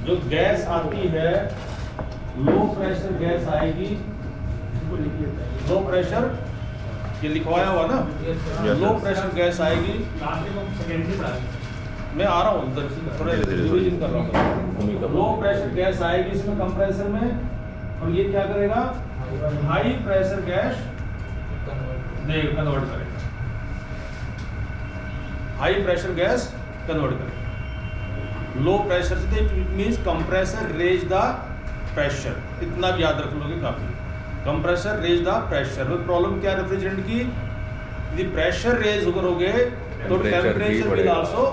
जो गैस आती है लो प्रेशर गैस आएगी, लो प्रेशर ये लिखवाया हुआ ना, लो प्रेशर गैस आएगी। मैं आ रहा हूँ उधर थोड़ा रिवीजन कर रहा हूँ। लो प्रेशर गैस आएगी इसमें कंप्रेसर में, और ये क्या करेगा, हाई प्रेशर गैस कन्वर्ट करेगा, हाई प्रेशर गैस कन्वर्ट करेगा। लो प्रेशर से it means compressor raise the pressure, इतना भी याद रख लोगे काफी। कंप्रेसर रेज द प्रेशर में प्रॉब्लम क्या रेफ्रिजरेंट की, यदि प्रेशर रेज करोगे तो temperature will also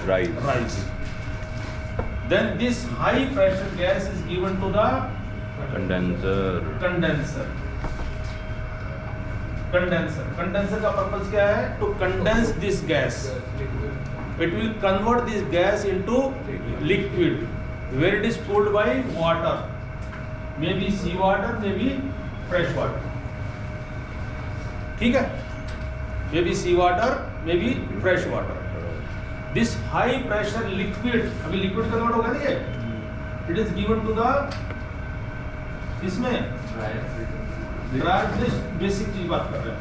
rise. Then this high pressure gas is given to the condenser. Condenser का पर्पस क्या है, to condense this gas. It will convert this gas into liquid where it is cooled by water, maybe sea water, maybe fresh water. ठीक है, maybe sea water, maybe fresh water. This high pressure liquid, अभी liquid convert होगा ना ये, it is given to the, इसमें basic चीज बात कर रहे हैं,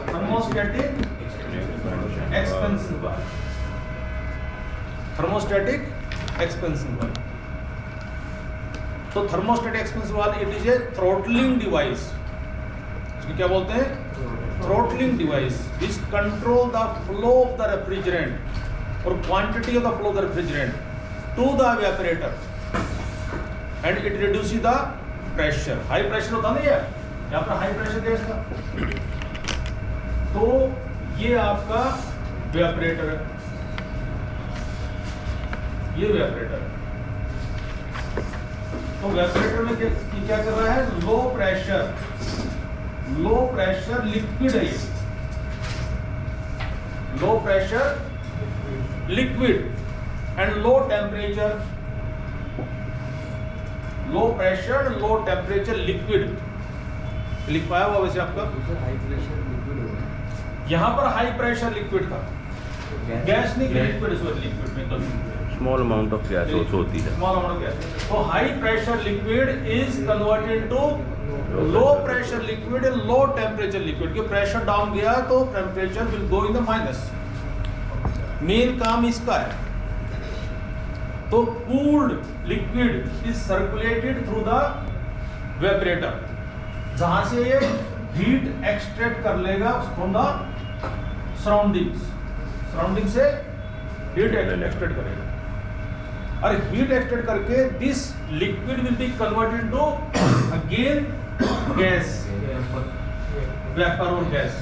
thermostatic expansion valve, thermostatic expansion valve. तो thermostatic expansion valve it is a throttling device, इसको क्या बोलते हैं, throttling device, which control the flow of the refrigerant or quantity of the flow of the refrigerant to the evaporator and it reduces the pressure. High pressure होता नहीं है, यहाँ पर high pressure gas था, तो ये आपका evaporator है, ये evaporator है। तो evaporator में क्या कर रहा है, लो प्रेशर लिक्विड है, ये low pressure liquid and low temperature, low pressure low temperature liquid लिखवाया हुआ वैसे आपका, हाई प्रेशर लिक्विड होगा, यहाँ पर हाई प्रेशर लिक्विड था, गैस नहीं लिक्विड, इस लिक्विड में small amount of gas also होती है, स्मॉल अमाउंट ऑफ गैस। तो high pressure liquid is converted to low pressure liquid and low temperature liquid, क्योंकि प्रेशर डाउन गया तो temperature will go in the minus. Main काम इसका है। तो cooled liquid is circulated through the evaporator, जहां से ये हीट एक्सट्रैक्ट कर लेगा फ्रॉम द सराउंडिंग से हीट एक्सट्रैक्ट करेगा, और हीट एक्सट्रैक्ट करके this liquid will be converted to again gas, vapour और गैस,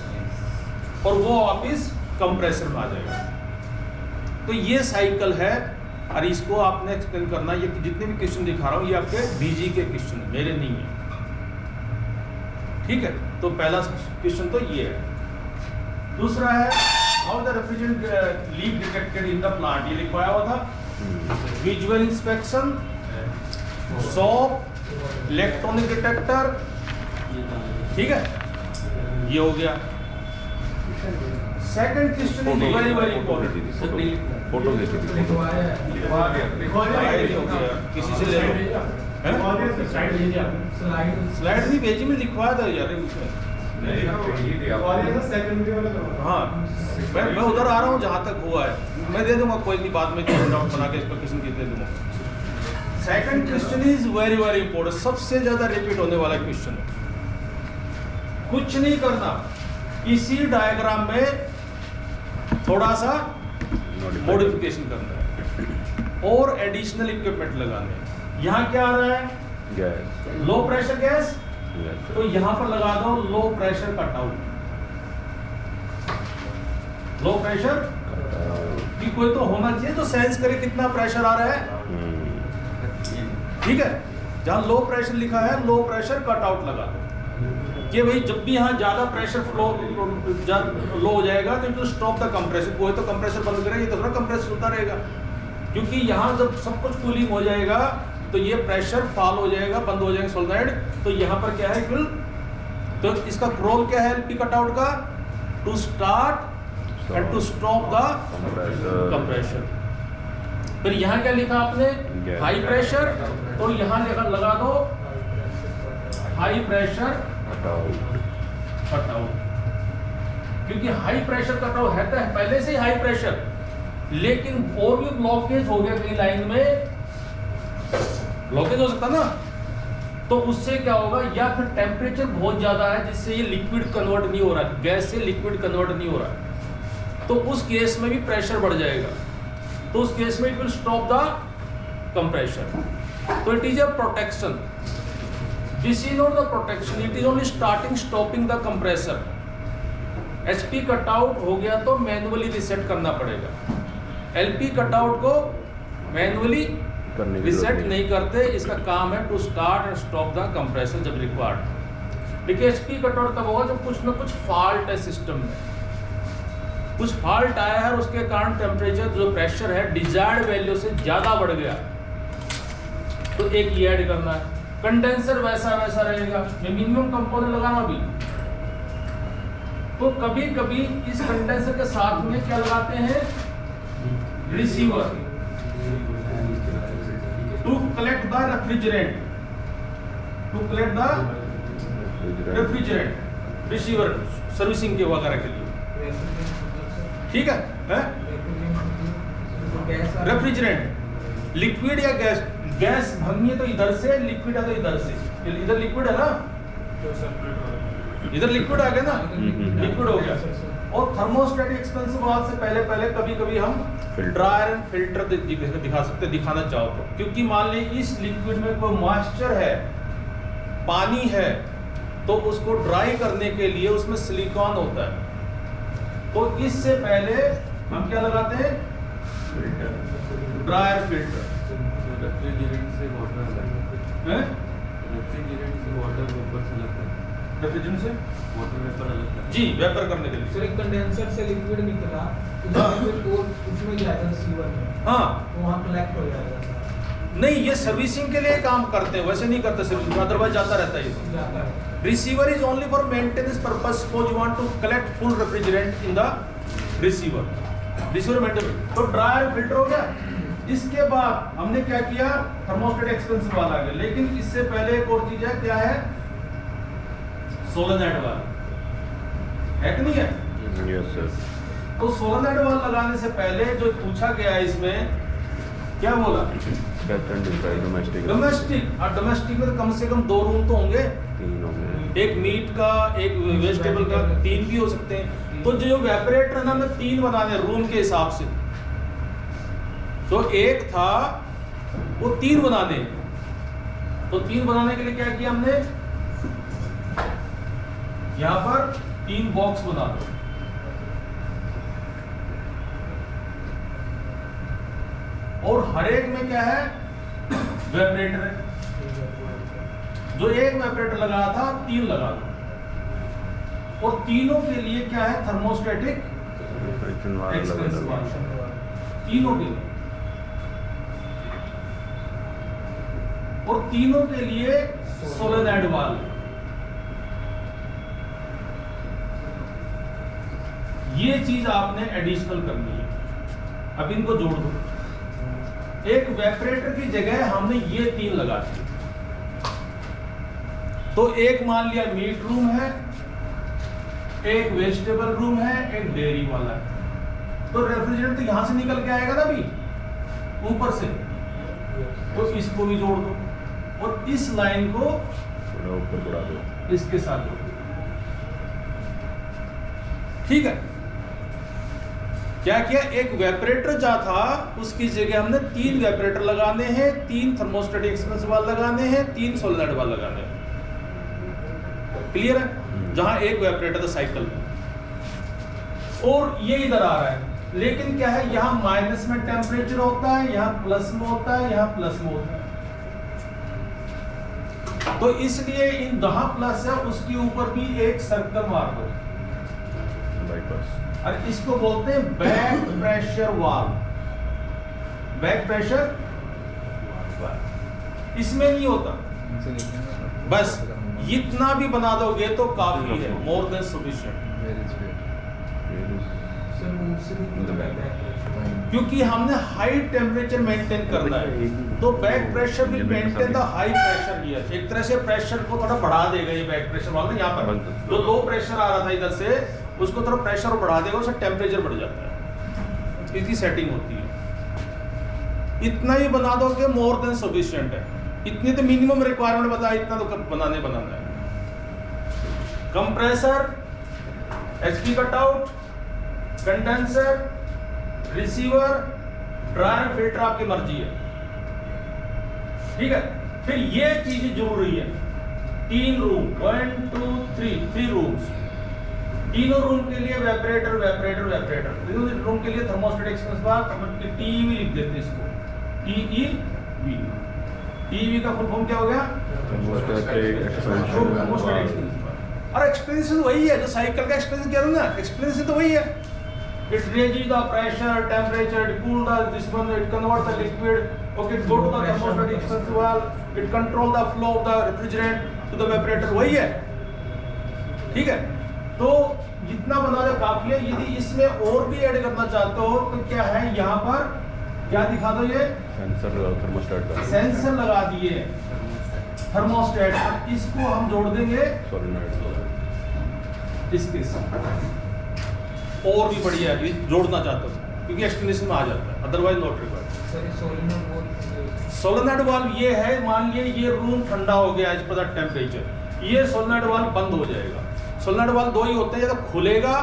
और वो वापिस कंप्रेसर में आ जाएगा। तो ये साइकिल है, और इसको आपने एक्सप्लेन करना, ये जितने भी क्वेश्चन दिखा रहा हूँ ये आपके बीजी के क्वेश्चन है, मेरे नहीं है, ठीक है। तो पहला क्वेश्चन तो ये है। दूसरा है how the refrigerant leak detected in the plant, ये लिखवाया हुआ था, visual inspection, shop, electronic detector, ठीक है, ये हो गया। Second question is very very important, photo खींची थी, किसी से ले लो, स्लाइड भी भेजी में लिखवाया था यार उसमें, हाँ मैं उधर आ रहा हूँ जहाँ तक हुआ है, मैं दे दूंगा, कोई नहीं, बाद में डाउट बना के इसका क्वेश्चन दे दूंगा। Second question is very very important, सबसे ज्यादा रिपीट होने वाला क्वेश्चन है। कुछ नहीं करना, इसी डायग्राम में थोड़ा सा मॉडिफिकेशन करना है और एडिशनल इक्विपमेंट लगाने हैं। यहाँ क्या आ रहा है, गैस, लो प्रेशर गैस, तो यहाँ पर लगा दो low pressure cut out, low pressure कि कोई तो होना चाहिए तो सेंस करे कितना प्रेशर आ रहा है, ठीक है। जहाँ लो प्रेशर लिखा है लो प्रेशर कट आउट लगा दो, कि भाई जब भी यहाँ ज्यादा प्रेशर फ्लो लो हो जाएगा तो it will stop the compressor, कोई तो कंप्रेसर बंद करेगा, ये तो थोड़ा कंप्रेसर चलता रहेगा, क्योंकि यहाँ जब सब कुछ कूलिंग हो जाएगा तो ये प्रेशर फॉल हो जाएगा, बंद हो जाएगा सोलनॉइड, तो यहाँ पर क्या है फिर, तो इसका रोल क्या है एलपी कटआउट का, to start and to stop the compression. फिर यहाँ क्या लिखा आपने, Gas. हाई प्रेशर, तो यहाँ लगा दो high pressure cut out. Cut out, क्योंकि हाई प्रेशर कट आउट है तो पहले से ही हाई प्रेशर, लेकिन और भी ब्लॉकेज हो गया कहीं लाइन में, ब्लॉकेज हो सकता ना, तो उससे क्या होगा, या फिर टेम्परेचर बहुत ज्यादा है जिससे ये लिक्विड कन्वर्ट नहीं हो रहा है, गैस से लिक्विड कन्वर्ट नहीं हो रहा है, तो उस केस में भी प्रेशर बढ़ जाएगा, तो उस केस में it will stop the compression. तो it is a protection, this is not the protection, it is only starting stopping the compressor. HP cutout हो गया तो मैनुअली रिसेट करना पड़ेगा, एलपी कटआउट को मैनुअली रिसेट नहीं करते, इसका काम है to start and stop the compressor जब रिक्वायर्ड। देखिए एचपी कटआउट तब होगा जब कुछ ना कुछ फॉल्ट है सिस्टम में, कुछ फॉल्ट आया है और उसके कारण टेम्परेचर जो प्रेशर है डिजायर्ड वैल्यू से ज्यादा बढ़ गया, तो एक ये ऐड करना है। कंडेंसर वैसा वैसा रहेगा, मिनिमम कंपोनेंट लगाना भी, तो कभी कभी इस कंडेंसर के साथ में क्या लगाते हैं, receiver, to collect the refrigerant, to collect the refrigerant, receiver servicing के वगैरह के लिए, ठीक है? रेफ्रिजरेंट लिक्विड या गैस, गैस भरनी है तो इधर से, लिक्विड है तो इधर से, इधर लिक्विड है ना, इधर लिक्विड आ गया ना, लिक्विड हो गया। और थर्मोस्टेटिक एक्सपेंसिव वाल्व से पहले पहले कभी कभी हम ड्रायर एंड फिल्टर दिखा सकते, दिखाना चाहो तो, क्योंकि मान ली इस लिक्विड में कोई मॉइस्चर है, पानी है, तो उसको ड्राई करने के लिए उसमें सिलिकॉन होता है, तो इससे पहले हम क्या लगाते हैं, ड्रायर फिल्टर। रेफ्रिजरेंट से वाटर अलग है, रेफ्रिजरेंट से वाटर वेपर से लगता है, रेफ्रिजरेंट से वाटर वेपर अलग है जी, वेपर करने के लिए। सर एक कंडेंसर से लिक्विड निकला, तो उसमें जाएगा रिसीवर में, हाँ तो वहाँ कलेक्ट हो जाएगा सर, नहीं, ये सर्विसिंग के लिए काम करते हैं, वैसे नहीं करते सर्विसिंग, अदरवाइज जाता रहता है ये। जाता है। Receiver is only for maintenance purpose, suppose you want to collect full refrigerant in the receiver, receiver maintenance. तो ड्रायर फिल्टर हो गया, इसके बाद हमने क्या किया, थर्मोस्टेट एक्सपेंसिव वाला आ गया, लेकिन इससे पहले एक और चीज है, क्या है, सोलेनोइड वाला है कि नहीं है? Yes sir. तो सोलेनोइड वाला लगाने से पहले जो पूछा गया है इसमें, क्या बोला, डोमेस्टिक, डोमेस्टिक, और डोमेस्टिक में तो कम से कम 2 रूम तो होंगे, 3 होंगे, एक मीट का, एक वेजिटेबल का, 3 भी हो सकते हैं। तो जो वेपरेटर है ना, हमने 3 बनाने रूम के हिसाब से, तो एक था वो 3 बनाने, तो 3 बनाने के लिए क्या किया हमने, यहां पर 3 बॉक्स बना दो, और हर एक में क्या है, वेपरेटर है, जो एक वेपरेटर लगाया था 3 लगा दो, और तीनों के लिए क्या है, थर्मोस्टेटिक एक्सपेंसिव वाल्व, तीनों के लिए, और तीनों के लिए सोलेनोइड वाल्व। ये चीज आपने एडिशनल करनी है। अब इनको जोड़ दो, एक वेपरेटर की जगह हमने ये 3 लगा दिए, तो एक मान लिया मीट रूम है, एक वेजिटेबल रूम है, एक डेयरी वाला है, तो रेफ्रिजरेंट तो यहां से निकल के आएगा ना भी ऊपर से, तो इसको भी जोड़ दो, और इस लाइन को थोड़ा ऊपर बढ़ा दो, इसके साथ जोड़ दो, ठीक है? क्या किया, एक वेपरेटर जा था उसकी जगह हमने 3 वेपरेटर लगाने हैं, 3 थर्मोस्टेटिक एक्सपेंसिव वाल्व लगाने हैं, 3 सोलेनोइड वाल्व लगाने हैं, क्लियर है? जहां एक वेपरेटर था साइकिल में, और ये इधर आ रहा है, लेकिन क्या है, यहां माइनस में टेम्परेचर होता है, यहां प्लस में होता है, यहां प्लस में होता है, तो इसलिए इन जहां प्लस है उसके ऊपर भी एक सर्कल मार दो, बाईपास। और इसको बोलते हैं back pressure valve, back pressure इसमें नहीं होता, बस इतना भी बना दोगे तो काफी है, मोर देन सफिशिएंट। सर उससे भी In the back. back pressure. क्योंकि हमने हाई टेम्परेचर मेंटेन करना है, तो बैक प्रेशर भी maintain the high pressure here. एक तरह से प्रेशर को थोड़ा बढ़ा देगा ये बैक प्रेशर वाला, यहाँ पर जो लो प्रेशर आ रहा था इधर से उसको थोड़ा प्रेशर बढ़ा देगा, उससे टेम्परेचर बढ़ जाता है, इसकी सेटिंग होती है। इतना ही बना दो कि मोर देन सफिशिएंट है, इतनी तो मिनिमम रिक्वायरमेंट बता, इतना तो बनाना है। Compressor, HP cutout, condenser, receiver, dryer, filter आपकी मर्जी है, ठीक है। फिर ये चीज जरूरी है, 3 रूम, 1 2 3 रूम्स, तीनों रूम के लिए वेपरेटर, रूम के लिए थर्मोस्टेट एक्सपेंस बार टीवी लिख देते इसको, टीईवी। टीवी का फुल फॉर्म क्या हो गया? Thermostatic expansion थर्मोस्टेट एक्सपेंस बार। और एक्सपेंस तो वही है जो साइकिल का एक्सपेंस कह रहा हूं ना, एक्सपेंस तो वही है। It raises the pressure, temperature, it cool this one, it convert the liquid, okay, it go to the thermostatic expansion valve, it control the flow of the refrigerant to the evaporator, वही है, ठीक है। तो जितना बना दो काफी है। यदि इसमें और भी ऐड करना चाहते हो तो क्या है, यहाँ पर क्या दिखा दो, ये सेंसर थर्मोस्टेट का सेंसर लगा दिए थर्मोस्टेट, इसको हम जोड़ देंगे सोलेनॉइड इसके साथ। और भी बढ़िया है, ये जोड़ना चाहते हो क्योंकि एक्सप्लेनेशन में आ जाता है, otherwise not required. Solenoid valve ये है, मान लिए ये रूम ठंडा हो गया एज पर द टेम्परेचर, ये सोलेनॉइड वाल्व बंद हो जाएगा। सोलेनॉइड वाल्व दो ही होते हैं, या तो खुलेगा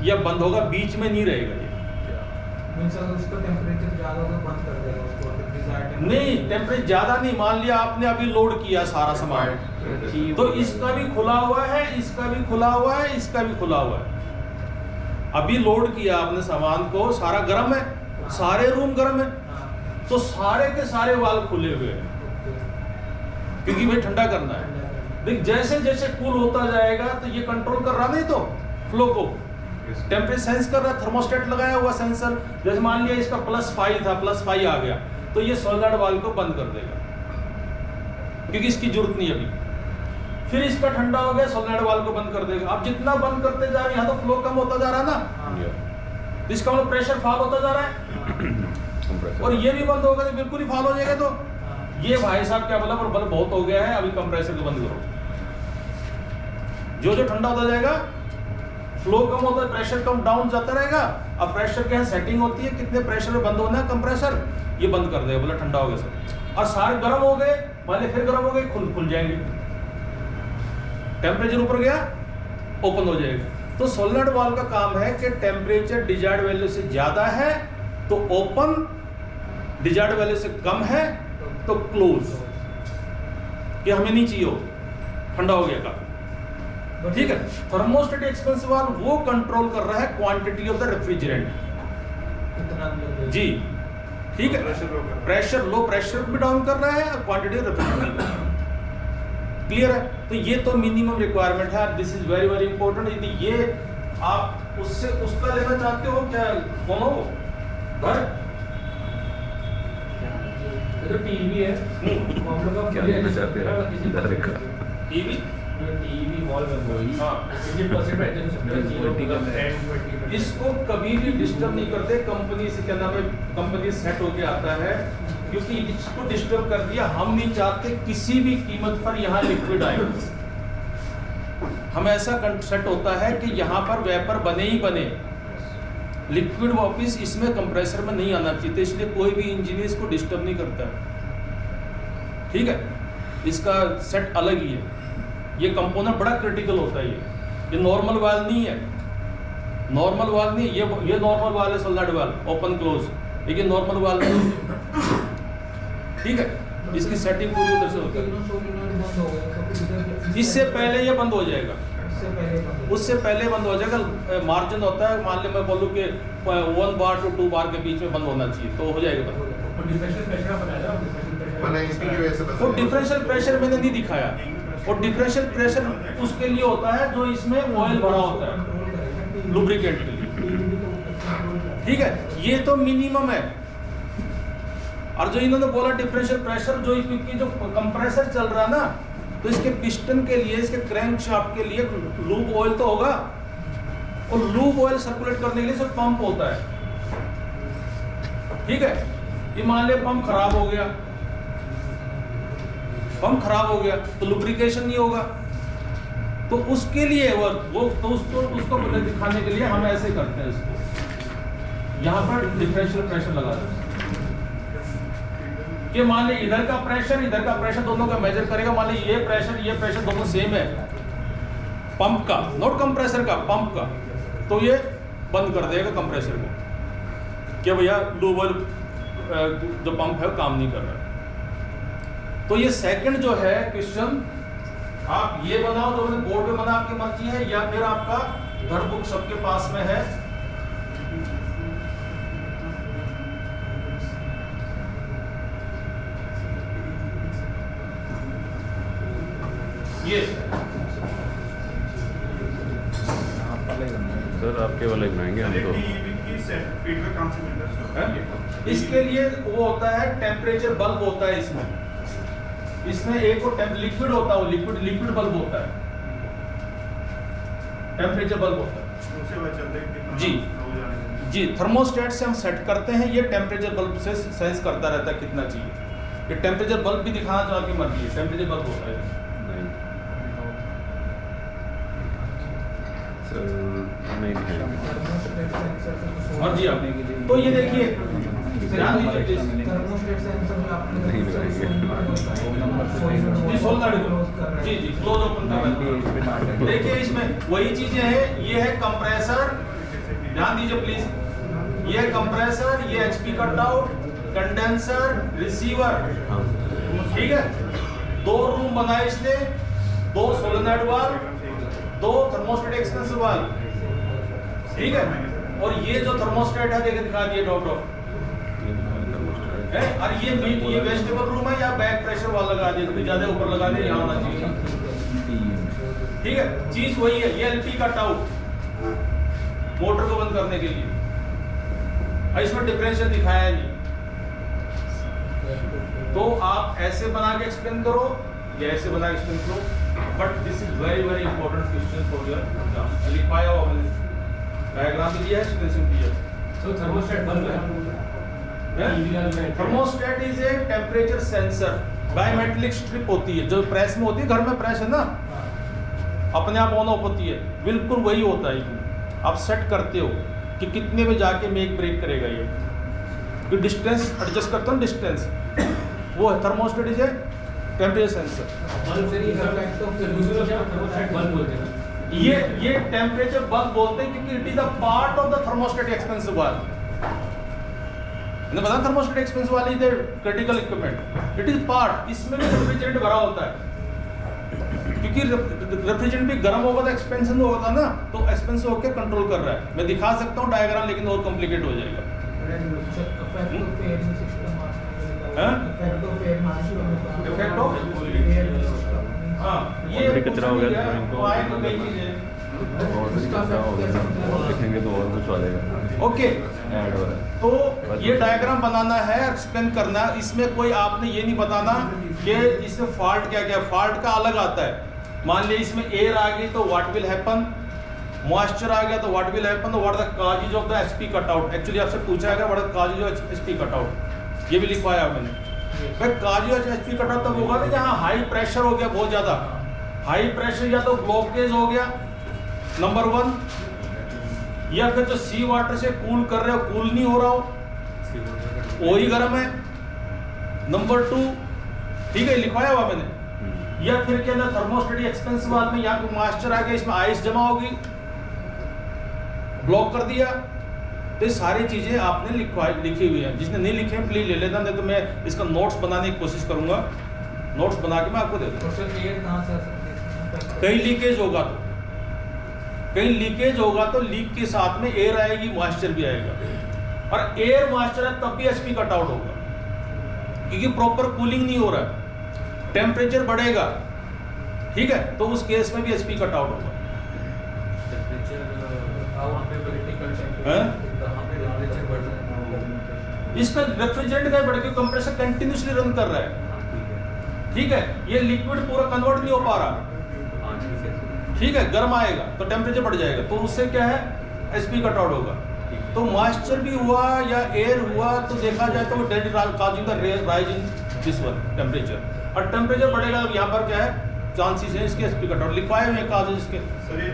या बंद होगा, बीच में नहीं रहेगा ये। उसका टेम्परेचर ज्यादा हो तो बंद कर देगा उसको, नहीं टेम्परेचर ज्यादा नहीं, मान लिया आपने अभी लोड किया सारा सामान, तो इसका भी खुला हुआ है, इसका भी खुला हुआ है, इसका भी खुला हुआ है। अभी लोड किया आपने सामान को, सारा गर्म है, सारे रूम गर्म है, तो सारे के सारे वाल्व खुले हुए हैं क्योंकि भाई ठंडा करना है। देख जैसे जैसे कूल होता जाएगा तो ये कंट्रोल कर रहा नहीं तो फ्लो को, टेम्परेचर सेंस कर रहा है, थर्मोस्टेट लगाया हुआ सेंसर। जैसे मान लिया इसका +5 था, +5 आ गया, तो ये सोलेनॉइड वाल्व को बंद कर देगा क्योंकि इसकी जरूरत नहीं अभी। फिर इसका ठंडा हो गया, सोलेनॉइड वाल्व को बंद कर देगा। अब जितना बंद करते जा रहे हैं, यहाँ तो फ्लो कम होता जा रहा है ना, तो इसका मतलब प्रेशर फॉल होता जा रहा है, और ये भी बंद होगा तो बिल्कुल ही फॉल हो जाएगा। तो ये भाई साहब क्या बोला, पर बल बहुत हो गया है, अभी कंप्रेसर को बंद करो। जो जो ठंडा होता जाएगा, फ्लो कम होता है, प्रेशर कम डाउन जाता रहेगा। अब प्रेशर क्या है, सेटिंग होती है, कितने प्रेशर में बंद होना है कंप्रेसर, ये बंद कर देगा, बोला ठंडा हो गया सब। और सारे गर्म हो गए, मान लिया फिर गर्म हो गए, खुल जाएंगे, टेम्परेचर ऊपर गया ओपन हो जाएगा। तो सोलेनॉइड वाल्व का काम है कि टेम्परेचर डिजायर्ड वैल्यू से ज्यादा है तो ओपन, डिजायर्ड वैल्यू से कम है तो क्लोज, कि हमें नहीं चाहिए हो, ठंडा हो गया का, ठीक है। थर्मोस्टेट एक्सपेंसिव वाल्व वो कंट्रोल कर रहा है क्वांटिटी ऑफ द रेफ्रिजरेंट जी, ठीक है। प्रेशर लो, प्रेशर भी डाउन कर रहा है और क्वांटिटी ऑफ रेफ्रिजरेंट, क्लियर है। तो ये तो मिनिमम रिक्वायरमेंट है, this is very very important. यदि ये आप उससे उसका लेना चाहते हो, क्या कौन हो घर, तो टीवी है, हम लोग का क्या लेना चाहते हैं इधर का टीवी, टीवी वॉल में वही, हाँ 50% है, इसको कभी भी डिस्टर्ब नहीं करते कंपनी से, क्या नाम है, कंपनी सेट होके आता है, क्योंकि इसको डिस्टर्ब कर दिया, हम नहीं चाहते किसी भी कीमत पर यहाँ लिक्विड आए। हम ऐसा सेट होता है कि यहाँ पर वेपर बने ही बने, लिक्विड वापिस इसमें कंप्रेसर में नहीं आना चाहिए, तो इसलिए कोई भी इंजीनियर इसको डिस्टर्ब नहीं करता है, ठीक है। इसका सेट अलग ही है, ये कंपोनेंट बड़ा क्रिटिकल होता है। ये नॉर्मल वाल्व नहीं है, नॉर्मल वाल्व नहीं, ये नॉर्मल वाल्व है सोलेनॉइड वाल्व, ओपन क्लोज, लेकिन नॉर्मल वाल्व नहीं, ठीक है। इसकी सेटिंग पूरी उधर से होती है, इससे पहले ये बंद हो जाएगा, उससे पहले बंद हो जाएगा। मार्जिन होता है, मान लो मैं बोलूँ कि 1 बार to 2 बार के बीच में बंद होना चाहिए, तो हो जाएगा बंद। वो डिफरेंशियल प्रेशर मैंने नहीं दिखाया, और डिफरेंशियल प्रेशर उसके लिए होता है जो इसमें ऑयल भरा होता है लुब्रिकेंट के लिए, ठीक है। ये तो मिनिमम है। और जो इन्होंने बोला डिफरेंशियल प्रेशर, जो क्योंकि जो कंप्रेसर चल रहा है ना, तो इसके पिस्टन के लिए, इसके क्रैंक शाफ्ट के लिए लूब ऑयल तो होगा, और लूब ऑयल सर्कुलेट करने के लिए सिर्फ पंप होता है, ठीक है। ये मान लिया पंप खराब हो गया, पंप खराब हो गया तो लुब्रिकेशन नहीं होगा, तो उसके लिए वो तो उसको दिखाने के लिए हम ऐसे करते हैं, इसको यहाँ पर डिफरेंशियल प्रेशर लगा देते हैं कि मान ली इधर का प्रेशर दोनों का मेजर करेगा। मान ली ये प्रेशर दोनों सेम है पंप का, नॉट कंप्रेसर का, पंप का, तो ये बंद कर देगा कंप्रेसर को कि भैया लूब ऑयल जो पंप है वो काम नहीं कर रहा है। तो ये सेकंड जो है क्वेश्चन, आप ये बनाओ जो मैंने बोर्ड पे बना, आपकी मर्जी है, या फिर आपका घर बुक सबके पास में है। ये सर आपके वाले बनाएंगे हम तो। इसके लिए वो होता है टेम्परेचर बल्ब होता है इसमें एक लिक्विड होता है, लिक्विड बल्ब होता है, टेम्परेचर बल्ब होता है जी। थर्मोस्टेट से हम सेट करते हैं, ये टेम्परेचर बल्ब से सेंस करता रहता है कितना चाहिए। ये टेम्परेचर बल्ब भी दिखाना तो आपकी मर्जी है, टेम्परेचर बल्ब होता है। नहीं दिखाएंगे मर्जी आपने। तो ये देखिए ध्यान दीजिए, नहीं लगाएंगे। जी क्लोज ओपन कर रहे हैं। देखिए इसमें वही चीजें हैं, ये है कंप्रेसर, ध्यान दीजिए प्लीज, ये है कंप्रेसर, ये HP cut out, condenser, receiver, ठीक है। 2 रूम बनाए इसने, 2 solenoid valve, 2 thermostat expensive valve, ठीक है। और ये जो थर्मोस्टेट है देखिए दिखा दिए डॉक्टर है। और ये वेजिटेबल रूम है, या बैक प्रेशर वाला लगा दिया, कभी ज्यादा ऊपर लगा दिया, यहाँ होना चाहिए, ठीक है। चीज वही है, ये एलपी कट आउट मोटर को बंद करने के लिए, इसमें डिफरेंशियल दिखाया नहीं। तो आप ऐसे बना के एक्सप्लेन करो या ऐसे बना के एक्सप्लेन करो, but this is very very important question for your exam. लिखाया हुआ डायग्राम भी दिया है, एक्सप्लेनेशन दिया है। तो थर्मोस्टेट बल्ब है, thermostat is a temperature sensor, biometric strip होती है जो प्रेस में होती है, घर में प्रेस है ना, अपने आप ऑन ऑफ होती है, बिल्कुल वही होता है। आप सेट करते हो कि कितने में जाके मेक ब्रेक करेगा ये, तो डिस्टेंस एडजस्ट करते हो, डिस्टेंस वो है। Thermostat is a temperature sensor. ये टेम्परेचर बल्ब बोलते हैं क्योंकि it is the part of the thermostat expensive valve. पता थर्मोस्टेट एक्सपेंसिव वाली is critical equipment, it is part, इसमें भी रेफ्रिजरेंट भरा होता है, क्योंकि रेफ्रिजरेंट भी गर्म होगा तो एक्सपेंशन होगा ना, तो एक्सपेंसिव होकर कंट्रोल कर रहा है। मैं दिखा सकता हूँ डायग्राम, लेकिन और कॉम्प्लिकेट हो जाएगा। इफेक्ट ऑफ ये कचरा हो गया तो कई चीजें लिखेंगे तो और कुछ आ जाएगा। ओके, ऐड हो रहा है तो ये डायग्राम बनाना है, एक्सप्लेन करना है। इसमें कोई आपने ये नहीं बताना कि इसमें फॉल्ट क्या क्या, फॉल्ट का अलग आता है। मान लीजिए इसमें एयर आ गई तो व्हाट विल हैपन, मॉइस्चर आ गया तो what will happen, what the causes of the HP cut out. Actually आपसे पूछा गया what the causes of HP cut out, ये भी लिखवाया मैंने। भाई causes of HP cut out तब होगा ना जहाँ हाई प्रेशर हो गया, बहुत ज्यादा हाई प्रेशर, या तो ब्लॉकेज हो गया नंबर 1, या फिर जो सी वाटर से कूल कर रहे हो कूल नहीं हो रहा हो, वही गर्म है, नंबर 2, ठीक है, लिखवाया हुआ मैंने। या फिर क्या ना थर्मोस्टेट एक्सपेंसिव वाल्व में या कोई मॉइस्चर आ गया, इसमें आइस जमा होगी, ब्लॉक कर दिया। तो ये सारी चीजें आपने लिखी हुई है। जिसने नहीं लिखे हैं प्लीज ले लेना, नहीं तो मैं इसका नोट्स बनाने की कोशिश करूंगा, नोट्स बना के मैं आपको दे दूंगा। कहीं लीकेज होगा तो, कहीं लीकेज होगा तो लीक के साथ में एयर आएगी, मॉइस्चर भी आएगा, और एयर मॉइस्चर है तब भी एचपी कट आउट होगा, क्योंकि प्रॉपर कूलिंग नहीं हो रहा है, टेम्परेचर बढ़ेगा, ठीक है, तो उस केस में भी एचपी कट आउट होगा। इसका रेफ्रिजरेंट का बढ़ के कंप्रेसर कंटिन्यूसली रन कर रहा है, ठीक है, ये लिक्विड पूरा कन्वर्ट नहीं हो पा रहा, ठीक है, गर्म आएगा तो टेम्परेचर बढ़ जाएगा, तो उससे क्या है एसपी कट आउट होगा। तो मॉइस्चर भी हुआ या एयर हुआ तो देखा जाए तो that causing the rise in this one temperature, और टेम्परेचर बढ़ेगा तो यहाँ पर क्या है चांसेस है इसके एसपी कट आउट लिखवाए हुए काजेज इसके। सर ये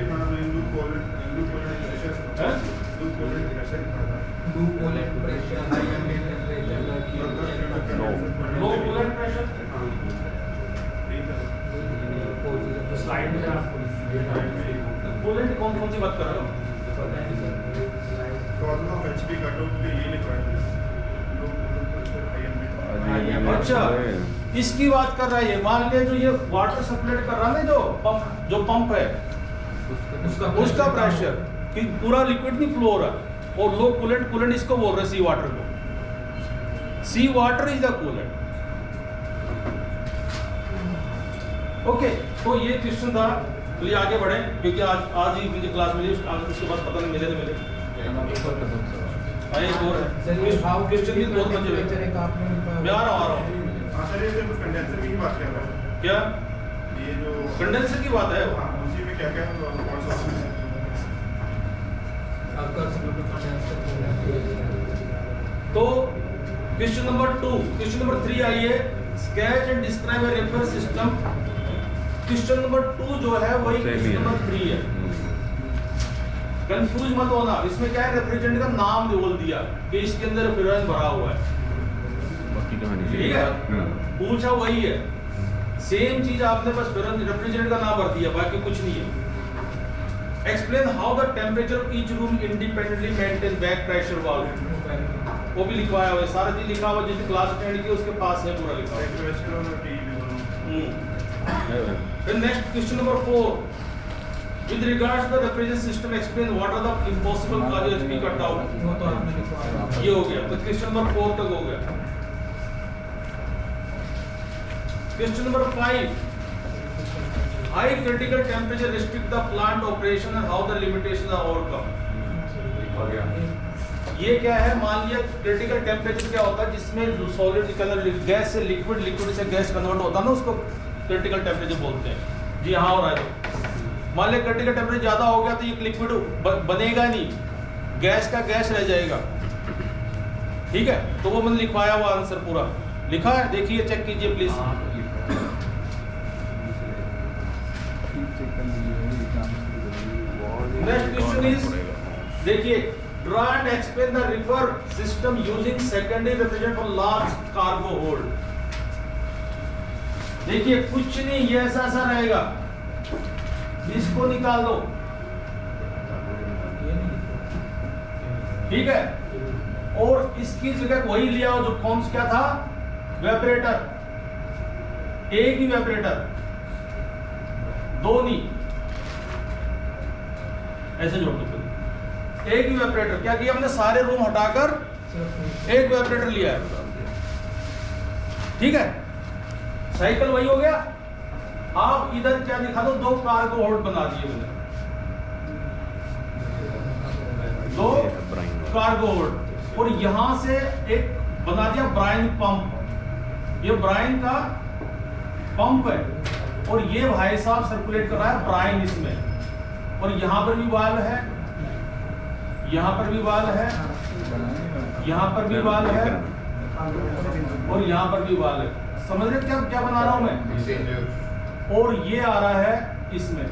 pressure do coolant pressure, high ambient temperature, low coolant pressure slide में आपको कूलेंट कौन सी बात कर रहे हो? Cause of HP cut out पे ये लिखा है लो प्रेशर हाई एम्बिएंट। अच्छा इसकी बात कर रहा है ये। मान लिया जो ये वाटर सप्लाई कर रहा है ना जो पंप है उसका प्रेशर कि पूरा लिक्विड नहीं फ्लो हो रहा, और लो कूलेंट इसको बोल रहे सी वाटर को। Sea water is the coolant. Okay, तो ये क्वेश्चन था। तो ये आगे बढ़े क्योंकि आज ही मुझे क्लास मिली, उसके बाद पता नहीं मिले तो मिले। एक और है क्वेश्चन भी बहुत बचे हुए। मैं आ रहा हूँ। हाँ सर ये सिर्फ कंडेंसर की बात कर रहा है। क्या ये जो कंडेंसर की बात है? हाँ उसी में क्या क्या कौन सा ऑप्शन है? तो क्वेश्चन नंबर 2, क्वेश्चन नंबर 3 आइए, sketch and describe A refer system. Question number 2 जो है वही क्वेश्चन नंबर 3 है। कंफ्यूज मत होना, इसमें क्या है रेफ्रिजरेंट का नाम बोल दिया कि इसके अंदर रेफ्रिजरेंट भरा हुआ है, बाकी कहानी ठीक है, पूछा वही है। सेम चीज आपने बस रेफ्रिजरेंट का नाम भर दिया, बाकी कुछ नहीं है। Explain how the temperature of each room independently maintain back pressure valve, वो भी लिखवाया हुआ है, सारा चीज लिखा हुआ है। जिसने क्लास अटेंड की उसके पास है पूरा लिखा हुआ। प्रेशर और T Then next question number 4, with regards to the refrigeration system, explain what are the impossible causes of HP cut out. वो तो आपने लिखवाया। ये हो गया, तो क्वेश्चन नंबर 4 तक हो गया। Question number 5, high critical temperature restrict the plant operation and how the limitations are overcome. ये क्या है? मान लिया क्रिटिकल टेम्परेचर क्या होता है जिसमें सॉलिड के अंदर गैस से लिक्विड, लिक्विड से गैस कन्वर्ट होता है ना, उसको क्रिटिकल टेम्परेचर बोलते हैं। जी हाँ हो रहा है। मान लिया क्रिटिकल टेम्परेचर ज़्यादा हो गया तो ये लिक्विड बनेगा नहीं, गैस का गैस रह जाएगा, ठीक है। तो वो मैंने लिखवाया हुआ आंसर पूरा लिखा है, देखिए चेक कीजिए प्लीज। नेक्स्ट क्वेश्चन इज, देखिए, draw and explain the refer system using secondary refrigerant for large cargo hold. देखिए कुछ नहीं, ये ऐसा ऐसा रहेगा, इसको निकाल दो, ठीक है, और इसकी जगह वही लिया हो जो कौन सा क्या था, वेपरेटर, एक ही वेपरेटर, दो नहीं, ऐसे जोड़ दो। एक ही वेपरेटर, क्या किया हमने, सारे रूम हटाकर एक वेपरेटर लिया है, ठीक है, साइकिल वही हो गया। आप इधर क्या दिखा दो, दो कार्गो होल्ड बना दिए मैंने, दो कार्गो होल्ड, और यहां से एक बना दिया ब्राइन पंप। ये ब्राइन का पंप है और ये भाई साहब सर्कुलेट कर रहा है ब्राइन इसमें, और यहां पर भी वाल्व है, यहाँ पर भी वाल है, यहाँ पर भी वाल है, और यहाँ पर भी वाल है। समझ रहे क्या क्या बना रहा हूं मैं? और ये आ रहा है इसमें,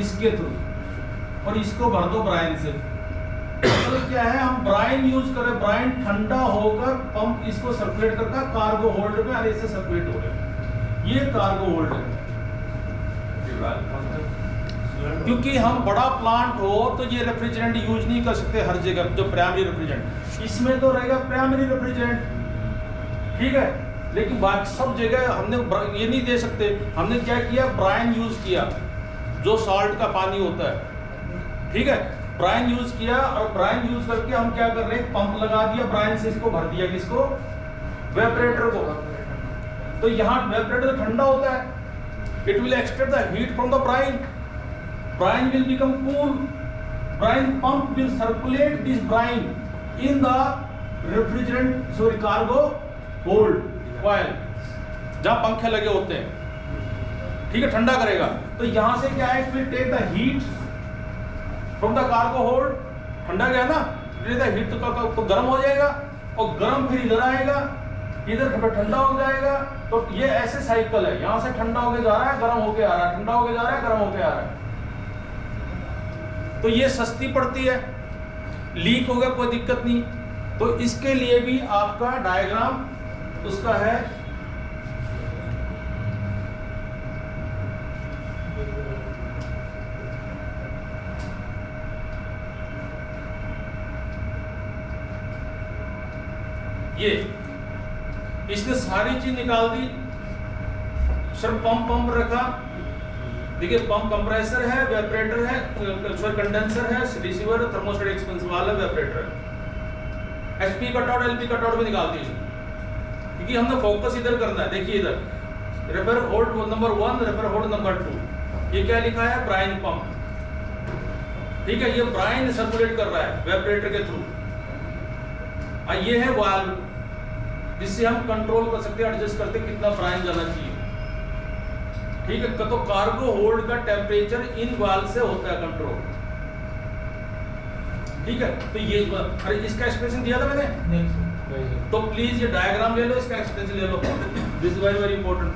इसके थ्रू, और इसको भर दो ब्राइन से। तो क्या है, हम ब्राइन यूज कर रहे, ब्राइन ठंडा होकर पंप इसको सर्कुलेट करता है कार्गो होल्ड में, और इससे सर्कुलेट हो रहा है, ये कार्गो होल्ड है। क्योंकि हम बड़ा प्लांट हो तो ये रेफ्रिजरेंट यूज नहीं कर सकते हर जगह, जो प्राइमरी रेफ्रिजरेंट, इसमें तो रहेगा प्राइमरी रेफ्रिजरेंट, ठीक है, लेकिन बाकी सब जगह हमने ये नहीं दे सकते। हमने क्या किया, ब्राइन यूज किया, जो सॉल्ट का पानी होता है, ठीक है, ब्राइन यूज किया, और ब्राइन यूज करके हम क्या कर रहे हैं, पंप लगा दिया, ब्राइन से इसको भर दिया, किसको, वेपरेटर को। तो यहाँ वेपरेटर ठंडा होता है, it will extract the heat from the Bryan, brine will become cool, brine pump will circulate this brine in the refrigerant, sorry, cargo hold coil, जहां पंखे लगे होते हैं, ठीक है, ठंडा करेगा। तो यहां से क्या है, it will take the heat from the cargo hold ठंडा गया ना, हीट तो गर्म हो जाएगा और गर्म फिर इधर आएगा, इधर फिर ठंडा हो जाएगा। तो ये ऐसे साइकिल है, यहां से ठंडा होके जा रहा है, गर्म होके आ रहा है, ठंडा होके जा रहा है, गर्म होके आ रहा है। तो ये सस्ती पड़ती है, लीक हो गया कोई दिक्कत नहीं। तो इसके लिए भी आपका डायग्राम उसका है। ये इसने सारी चीज निकाल दी, सिर्फ पंप रखा। देखिए पंप कंप्रेसर है, वेपरेटर है, कंडेंसर है, रिसीवर, थर्मोस्टेट एक्सपेंसिव वाला वेपरेटर है। एचपी कटआउट एलपी कटआउट भी निकाल दी इसने, क्योंकि हमने फोकस इधर करना है। देखिए इधर refer hold number 1, refer hold number 2, ये क्या लिखा है, ब्राइन पंप। ठीक है, ये ब्राइन सर्कुलेट कर रहा है वेपरेटर के थ्रू। ये है वाल्व, जिससे हम कंट्रोल कर सकते हैं, एडजस्ट करते हैं कितना ब्राइन जाना चाहिए। ठीक है, तो कार्गो होल्ड का टेम्परेचर इन वाल्व से होता है कंट्रोल। ठीक है, तो ये अरे इसका एक्सप्रेशन दिया था मैंने नहीं सर, तो प्लीज ये डायग्राम ले लो, इसका एक्सप्रेशन ले लो, this is very very important.